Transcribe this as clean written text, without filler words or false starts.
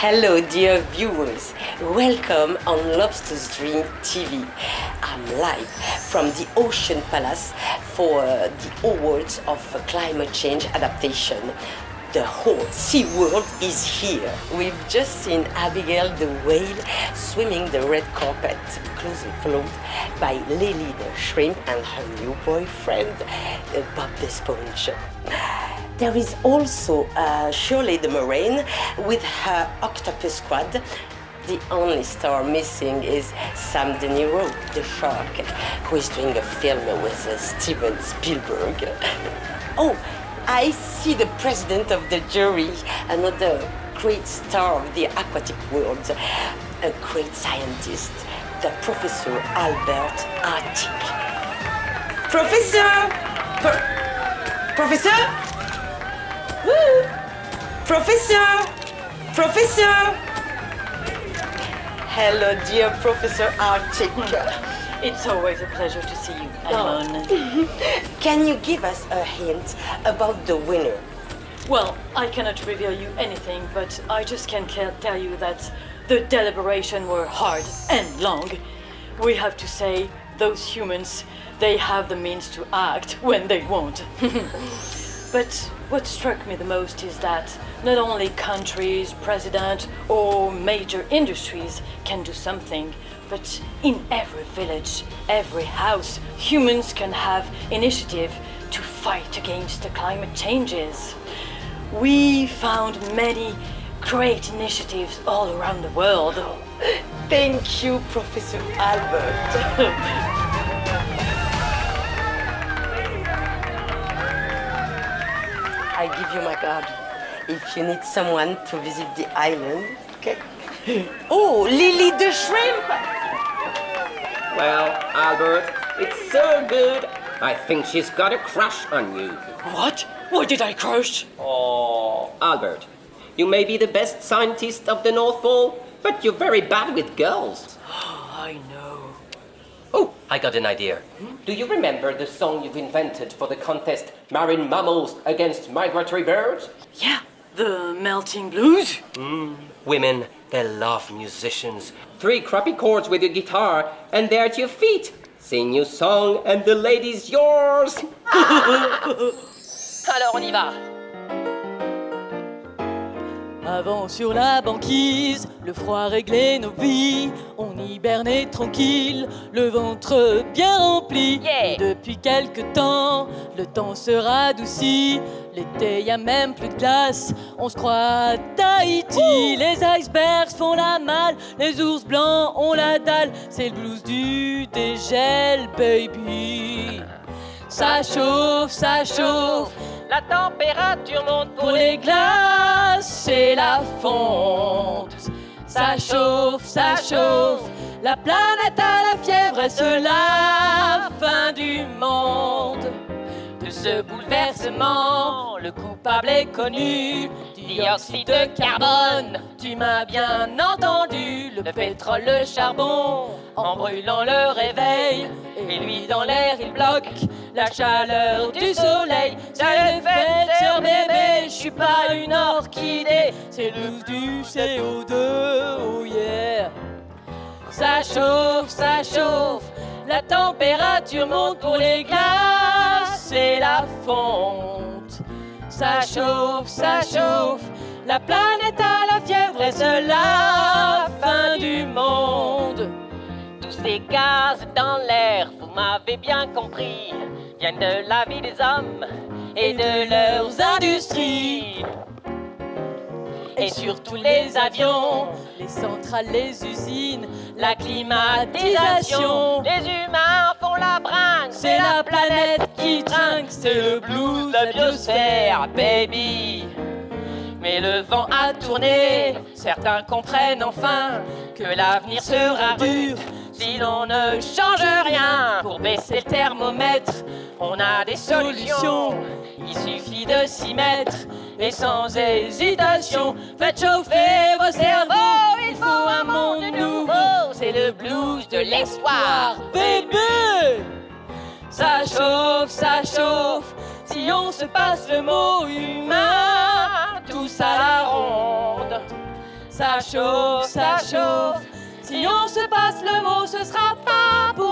Hello, dear viewers. Welcome on Lobster's Dream TV. I'm live from the Ocean Palace for the awards of climate change adaptation. The whole sea world is here. We've just seen Abigail the whale swimming the red carpet, closely followed by Lily the shrimp and her new boyfriend, Bob the sponge. There is also Shirley the marine with her octopus squad. The only star missing is Sam De Niro, the shark, who is doing a film with Steven Spielberg. Oh, I see the president of the jury, another great star of the aquatic world, a great scientist, the Professor Albert Arctik. Professor! Professor? Woo! Professor! Professor! Hello, dear Professor Arctik. It's always a pleasure to see you, Alan. Can you give us a hint about the winner? Well, I cannot reveal you anything, but I just can tell you that the deliberations were hard and long. We have to say, those humans, they have the means to act when they want. But what struck me the most is that not only countries, presidents, or major industries can do something, but in every village, every house, humans can have initiative to fight against the climate changes. We found many great initiatives all around the world. Thank you, Professor Albert. I give you my card if you need someone to visit the island, okay? Oh, Lily the shrimp! Well, Albert, it's so good. I think she's got a crush on you. What? Why did I crush? Oh, Albert, you may be the best scientist of the North Pole, but you're very bad with girls. I know. Oh, I got an idea. Do you remember the song you've invented for the contest Marine Mammals Against Migratory Birds? Yeah, the melting blues. Women, they love musicians. 3 crappy chords with your guitar, and they're at your feet. Sing your song, and the lady's yours. Alors on y va. Avant sur la banquise, le froid réglait nos vies. On hibernait tranquille, le ventre bien rempli. Yeah. Et depuis quelque temps, le temps se radoucit. L'été, y a même plus de glace, on se croit à Tahiti. Les icebergs font la malle, les ours blancs ont la dalle. C'est le blues du dégel, baby. Ça chauffe, ça chauffe. La température monte Pour les glaces et la fonte, ça chauffe, la planète a la fièvre, est-ce la fin du monde? De ce bouleversement, le coupable est connu, dioxyde de carbone, tu m'as bien entendu, le pétrole, le charbon, en brûlant le réveil, et lui dans l'air il bloque la chaleur du soleil. Ça le fait, sœur bébé, je suis pas une orchidée, c'est le du CO2, oh yeah. Ça chauffe, la température monte pour les glaces et la fonte. Ça chauffe, la planète a la fièvre, est-ce la fin du monde? tous ces gaz dans l'air, vous m'avez bien compris, viennent de la vie des hommes Et de leurs industries. Et surtout les avions, les centrales, les usines, la climatisation. Les humains font la bringue, C'est la planète qui trinque, c'est le blues, la biosphère, baby. Mais le vent a tourné, certains comprennent enfin que l'avenir sera rude si l'on ne change rien. Pour baisser le thermomètre, on a des solutions, il suffit de s'y mettre et sans hésitation. Faites chauffer vos cerveaux, il faut un monde nouveau, c'est le blues de l'espoir, baby. Ça chauffe, si on se passe le mot humain, tous à la ronde. ça chauffe, ça chauffe. Si on se passe le mot, ce sera pas pour